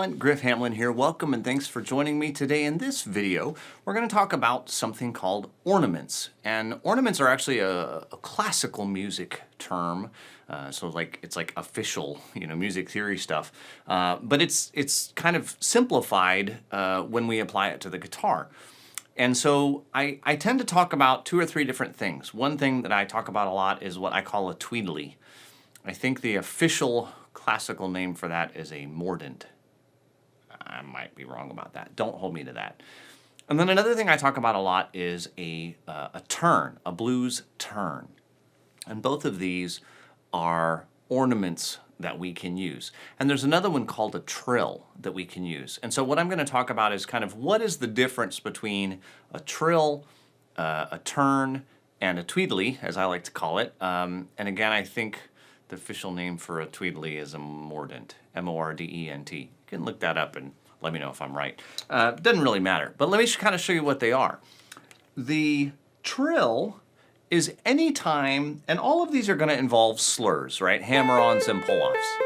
everyone, Griff Hamlin here. Welcome and thanks for joining me today. In this video, we're going to talk about something called ornaments. And ornaments are actually a classical music term. So it's like official, music theory stuff. But it's kind of simplified when we apply it to the guitar. And so I tend to talk about two or three different things. One thing that I talk about a lot is what I call a tweedlie. I think the official classical name for that is a mordent. I might be wrong about that. Don't hold me to that. And then another thing I talk about a lot is a turn, a blues turn. And both of these are ornaments that we can use. And there's another one called a trill that we can use. And so what I'm going to talk about is kind of what is the difference between a trill, a turn, and a tweedlie, as I like to call it. And again, I think the official name for a tweedlie is a mordent, M-O-R-D-E-N-T. You can look that up and let me know if I'm right. Doesn't really matter, but let me kind of show you what they are. The trill is any time, and all of these are going to involve slurs, right? Hammer-ons and Pulloffs.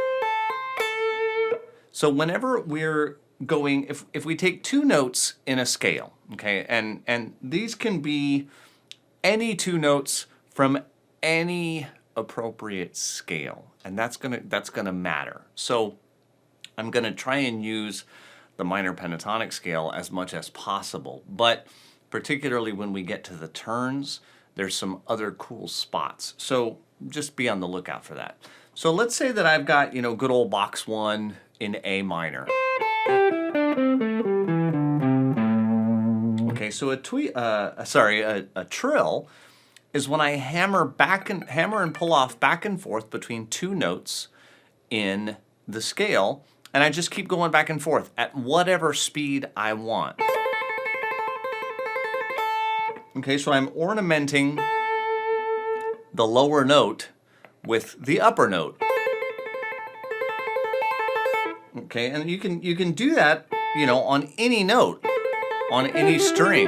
So whenever we're going, if we take two notes in a scale, okay, and these can be any two notes from any appropriate scale, and that's gonna matter. So I'm gonna try and use the minor pentatonic scale as much as possible, but particularly when we get to the turns, there's some other cool spots. So just be on the lookout for that. So let's say that I've got, good old box one in A minor. Okay, so a trill is when I hammer and pull off back and forth between two notes in the scale, and I just keep going back and forth at whatever speed I want. Okay, so I'm ornamenting the lower note with the upper note. Okay, and you can do that, on any note, on any string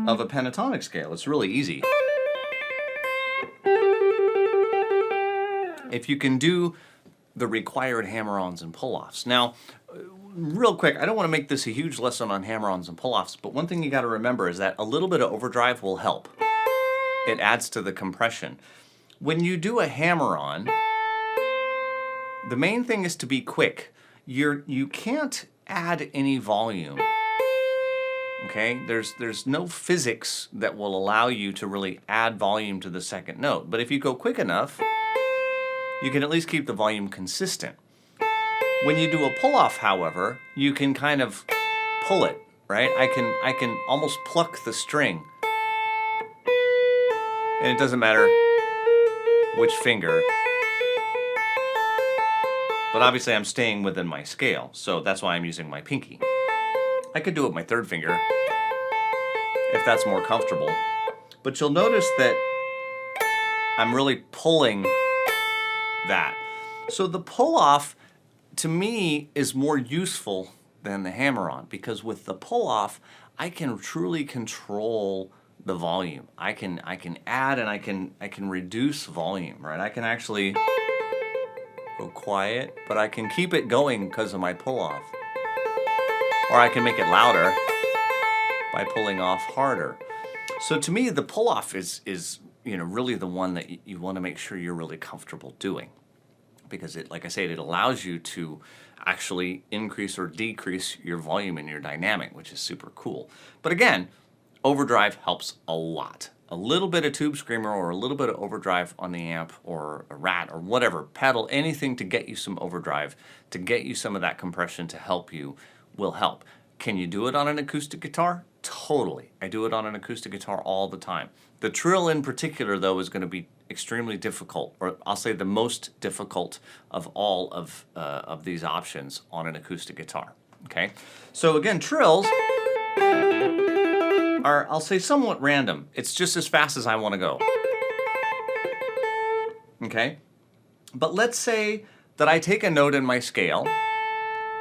of a pentatonic scale. It's really easy. If you can do the required hammer-ons and pull-offs. Now, real quick, I don't want to make this a huge lesson on hammer-ons and pull-offs, but one thing you got to remember is that a little bit of overdrive will help. It adds to the compression. When you do a hammer-on, the main thing is to be quick. You can't add any volume. Okay, there's no physics that will allow you to really add volume to the second note. But if you go quick enough, you can at least keep the volume consistent. When you do a pull-off, however, you can kind of pull it, right? I can almost pluck the string. And it doesn't matter which finger. But obviously I'm staying within my scale, so that's why I'm using my pinky. I could do it with my third finger if that's more comfortable. But you'll notice that I'm really pulling that. So the pull-off, to me, is more useful than the hammer-on, because with the pull-off, I can truly control the volume. I can add and I can reduce volume, right? I can actually go quiet, but I can keep it going because of my pull-off. Or I can make it louder by pulling off harder. So to me, the pull-off is really the one that you want to make sure you're really comfortable doing, because it, like I said, it allows you to actually increase or decrease your volume and your dynamic, which is super cool. But again, overdrive helps a lot. A little bit of tube screamer or a little bit of overdrive on the amp or a rat or whatever, pedal, anything to get you some overdrive, to get you some of that compression to help you will help. Can you do it on an acoustic guitar? Totally. I do it on an acoustic guitar all the time. The trill in particular, though, is going to be extremely difficult, or I'll say the most difficult of all of these options on an acoustic guitar. Okay? So again, trills are, I'll say, somewhat random. It's just as fast as I want to go. Okay? But let's say that I take a note in my scale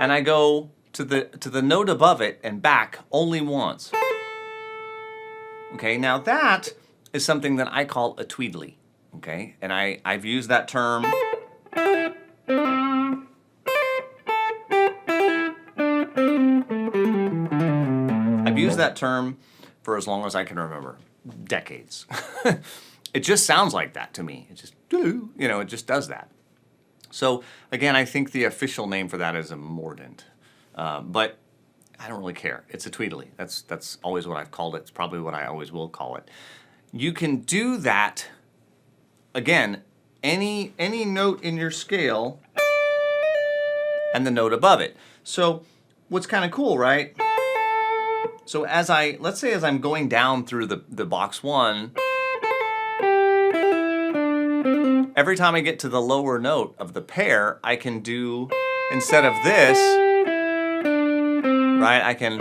and I go to the note above it and back only once. Okay, now that is something that I call a tweedlie. Okay, and I've used that term used that term for as long as I can remember, decades. It just sounds like that to me. It just, you know, it just does that. So again, I think the official name for that is a mordent, but I don't really care. It's a tweedlie. That's always what I've called it. It's probably what I always will call it. You can do that, again, any note in your scale and the note above it. So what's kind of cool, right? So let's say as I'm going down through the box one, every time I get to the lower note of the pair, I can do, instead of this, right, I can,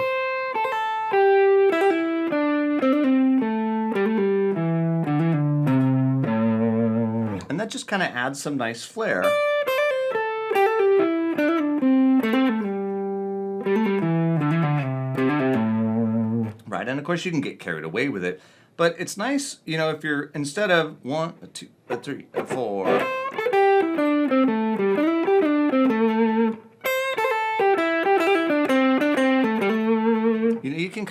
and that just kind of adds some nice flair. Right, and of course you can get carried away with it, but it's nice, you know, if you're, instead of 1, 2, 3, 4, you know, you can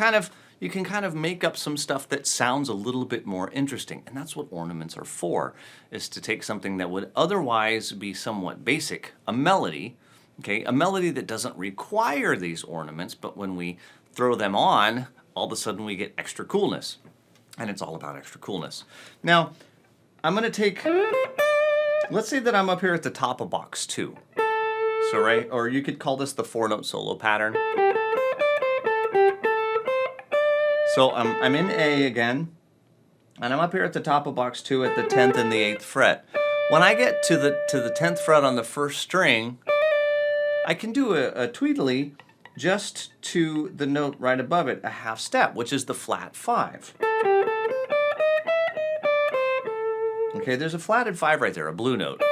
kind of make up some stuff that sounds a little bit more interesting, and that's what ornaments are for, is to take something that would otherwise be somewhat basic, a melody, okay, a melody that doesn't require these ornaments, but when we throw them on, all of a sudden we get extra coolness. And it's all about extra coolness. Now, I'm going to take, let's say that I'm up here at the top of box 2. So, right, or you could call this the 4-note solo pattern. So I'm in A again, and I'm up here at the top of box 2 at the 10th and the 8th fret. When I get to the 10th fret on the first string, I can do a tweedlie just to the note right above it, a half step, which is the flat 5. Okay, there's a flatted 5 right there, a blue note.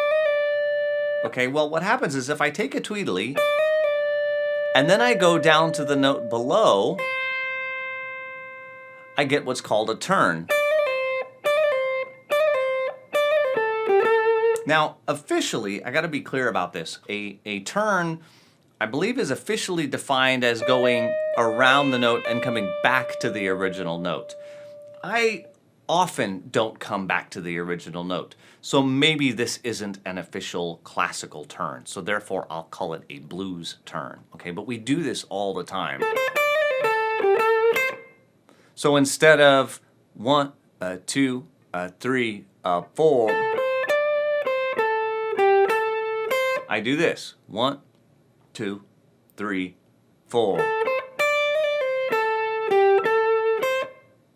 Okay, well what happens is if I take a tweedlie and then I go down to the note below, I get what's called a turn. Now, officially, I gotta be clear about this. A turn, I believe, is officially defined as going around the note and coming back to the original note. I often don't come back to the original note, so maybe this isn't an official classical turn, so therefore I'll call it a blues turn, okay? But we do this all the time. So instead of 1, 2, 3, 4, I do this. 1, 2, 3, 4.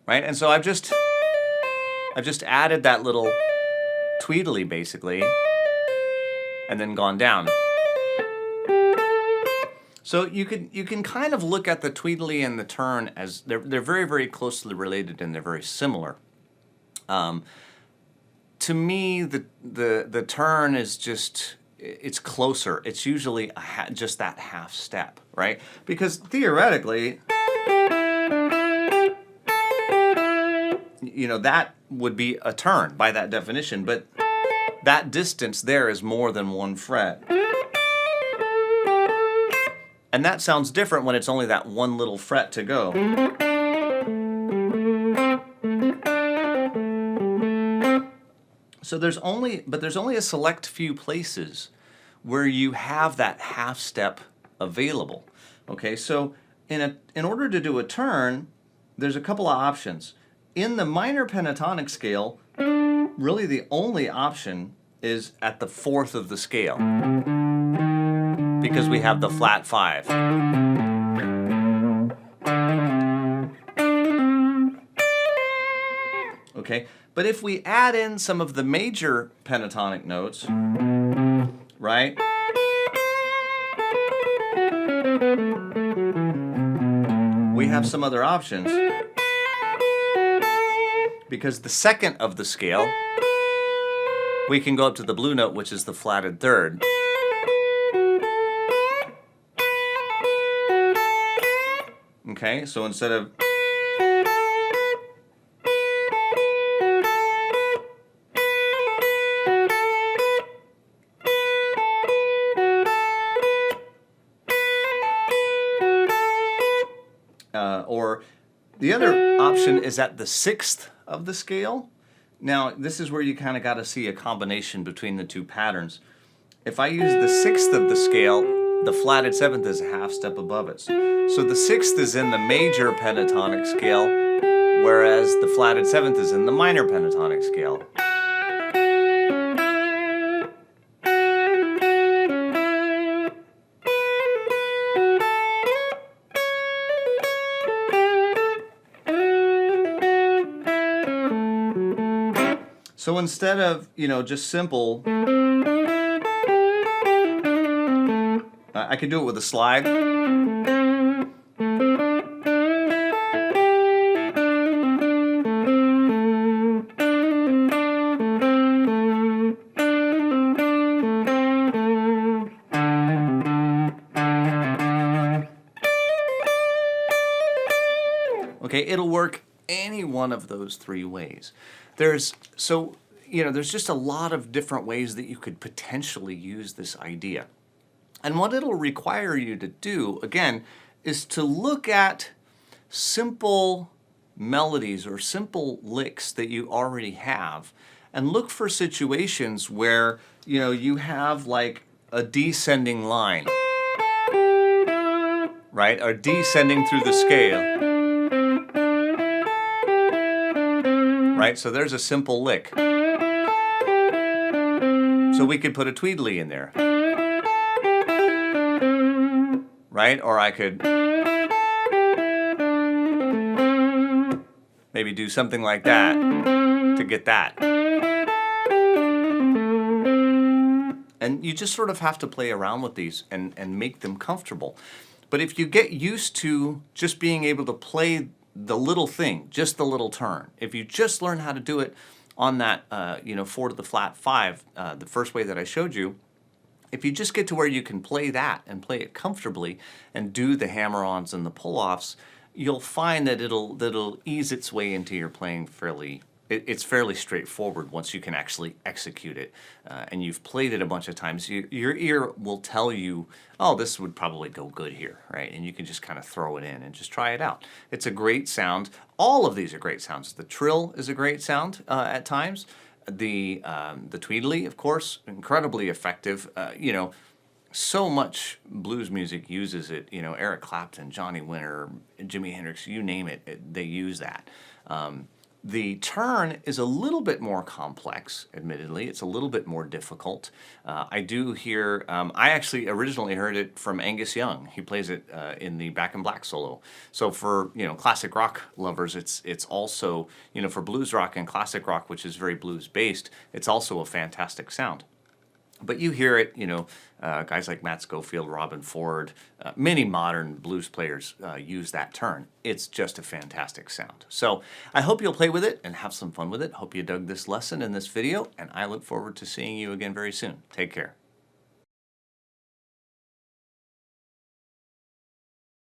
Right? And so I've just added that little tweedlie basically and then gone down. So you can kind of look at the tweedlie and the turn as they're very, very closely related and they're very similar. To me, the turn is just, it's closer. It's usually just that half step, right? Because theoretically, you know, that would be a turn by that definition, but that distance there is more than 1 fret. And that sounds different when it's only that one little fret to go. So there's only a select few places where you have that half step available. Okay, so in order to do a turn, there's a couple of options. In the minor pentatonic scale, really the only option is at the 4th of the scale, because we have the flat 5. Okay, but if we add in some of the major pentatonic notes, right? We have some other options. Because the 2nd of the scale, we can go up to the blue note, which is the flatted 3rd. Okay, so instead of The other option is at the 6th of the scale. Now, this is where you kind of got to see a combination between the two patterns. If I use the 6th of the scale, the flatted 7th is a half step above it. So the 6th is in the major pentatonic scale, whereas the flatted 7th is in the minor pentatonic scale. So instead of, just simple, I could do it with a slide. Okay, it'll work any one of those three ways. There's just a lot of different ways that you could potentially use this idea. And what it'll require you to do, again, is to look at simple melodies or simple licks that you already have and look for situations where, you have like a descending line, right? Or descending through the scale. Right, so there's a simple lick. So we could put a tweedlie in there. Right, or I could maybe do something like that to get that. And you just sort of have to play around with these and make them comfortable. But if you get used to just being able to play the little thing, just the little turn. If you just learn how to do it on that, 4 to the flat 5, the first way that I showed you, if you just get to where you can play that and play it comfortably and do the hammer-ons and the pull-offs, you'll find that it'll ease its way into your playing fairly. It's fairly straightforward once you can actually execute it, and you've played it a bunch of times. Your ear will tell you, oh, this would probably go good here, right? And you can just kind of throw it in and just try it out. It's a great sound. All of these are great sounds. The trill is a great sound at times. The tweedlie, of course, incredibly effective. So much blues music uses it. Eric Clapton, Johnny Winter, Jimi Hendrix, you name it, they use that. The turn is a little bit more complex, admittedly. It's a little bit more difficult. I do hear, I actually originally heard it from Angus Young. He plays it in the Back in Black solo. So for, classic rock lovers, it's also, for blues rock and classic rock, which is very blues based, it's also a fantastic sound. But you hear it, guys like Matt Schofield, Robin Ford, many modern blues players use that turn. It's just a fantastic sound. So I hope you'll play with it and have some fun with it. Hope you dug this lesson and this video, and I look forward to seeing you again very soon. Take care.